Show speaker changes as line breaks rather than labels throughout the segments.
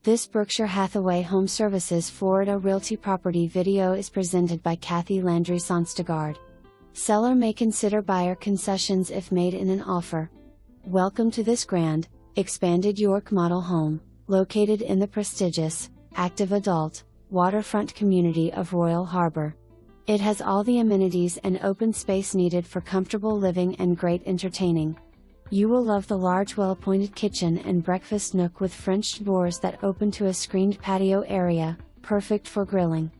This Berkshire Hathaway HomeServices Florida Realty property video is presented by Kathy Landry-Sonstegard. Seller may consider buyer concessions if made in an offer. Welcome to this grand, expanded York model home, located in the prestigious, active adult, waterfront community of Royal Harbor. It has all the amenities and open space needed for comfortable living and great entertaining. You will love the large well-appointed kitchen and breakfast nook with French doors that open to a screened patio area, perfect for grilling.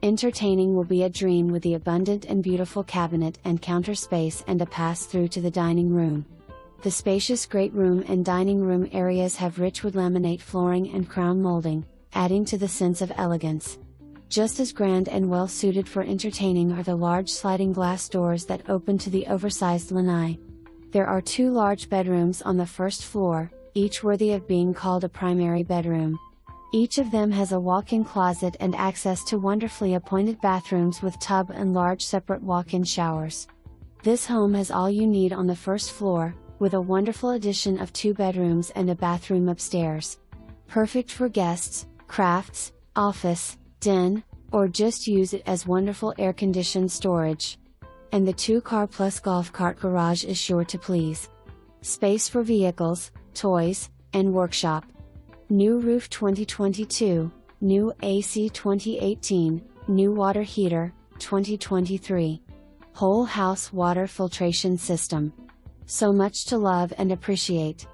Entertaining will be a dream with the abundant and beautiful cabinet and counter space and a pass-through to the dining room. The spacious great room and dining room areas have rich wood laminate flooring and crown molding, adding to the sense of elegance. Just as grand and well suited for entertaining are the large sliding glass doors that open to the oversized Lanai. There are 2 large bedrooms on the first floor, each worthy of being called a primary bedroom. Each of them has a walk-in closet and access to wonderfully appointed bathrooms with tub and large separate walk-in showers. This home has all you need on the first floor, with a wonderful addition of 2 bedrooms and a bathroom upstairs. Perfect for guests, crafts, office, den, or just use it as wonderful air-conditioned storage. And the 2-car plus golf cart garage is sure to please. Space for vehicles, toys, and workshop. New roof 2022, new AC 2018, new water heater, 2023. Whole house water filtration system. So much to love and appreciate.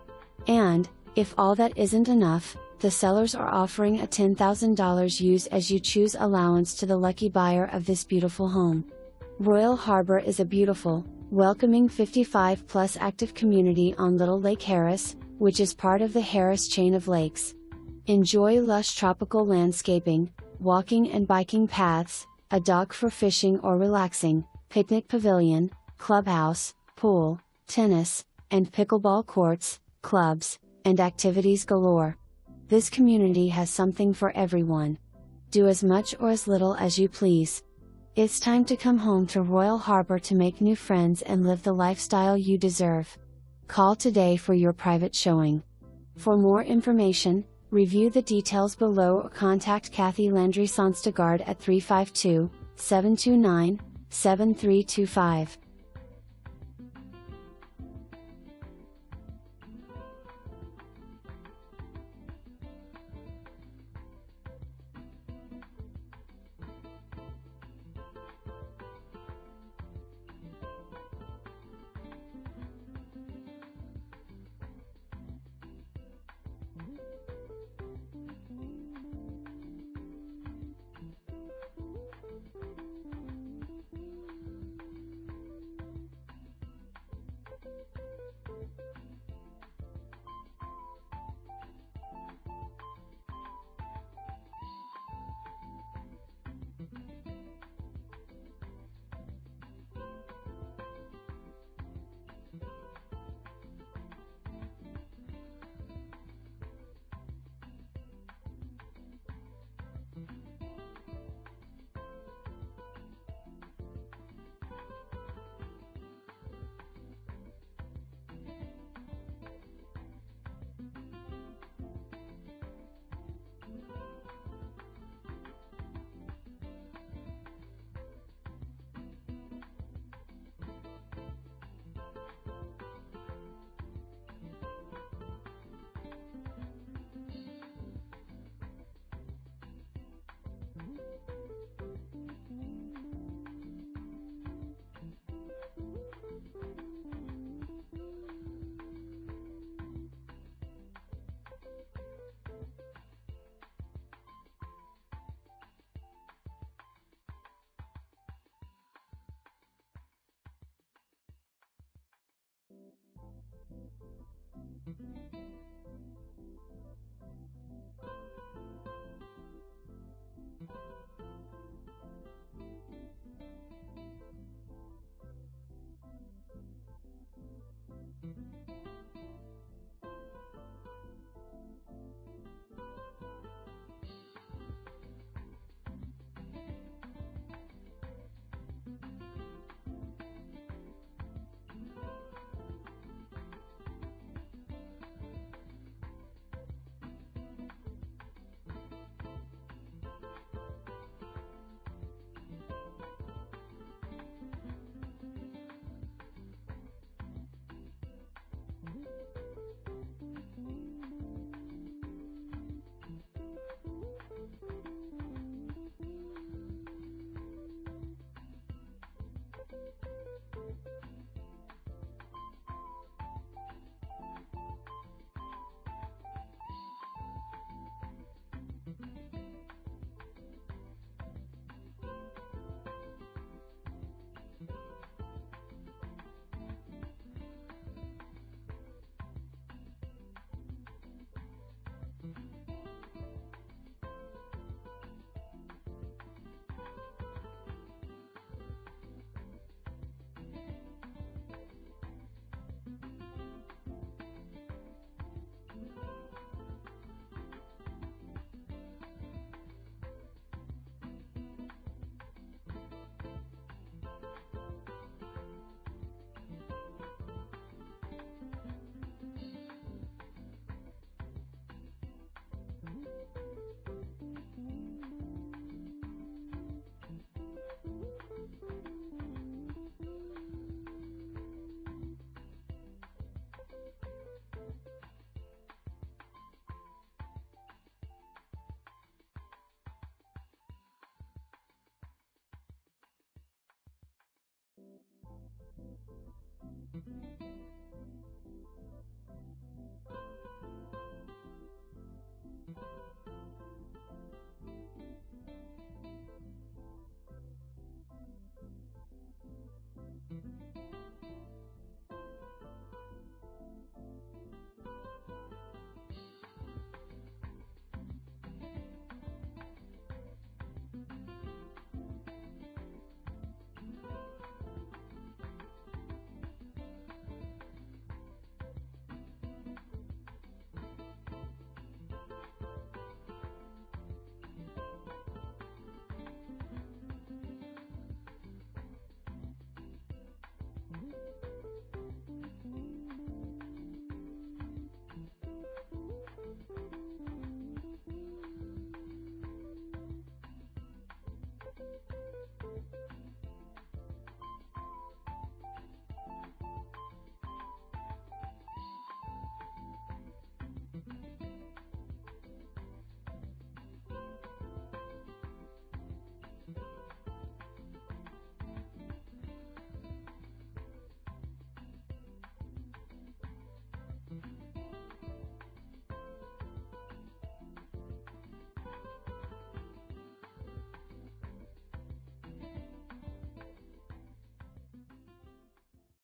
And, if all that isn't enough, the sellers are offering a $10,000 use as you choose allowance to the lucky buyer of this beautiful home. Royal Harbor is a beautiful, welcoming 55-plus active community on Little Lake Harris, which is part of the Harris chain of lakes. Enjoy lush tropical landscaping, walking and biking paths, a dock for fishing or relaxing, picnic pavilion, clubhouse, pool, tennis, and pickleball courts, clubs, and activities galore. This community has something for everyone. Do as much or as little as you please. It's time to come home to Royal Harbor to make new friends and live the lifestyle you deserve. Call today for your private showing. For more information, review the details below or contact Kathy Landry-Sonstegard at 352-729-7325.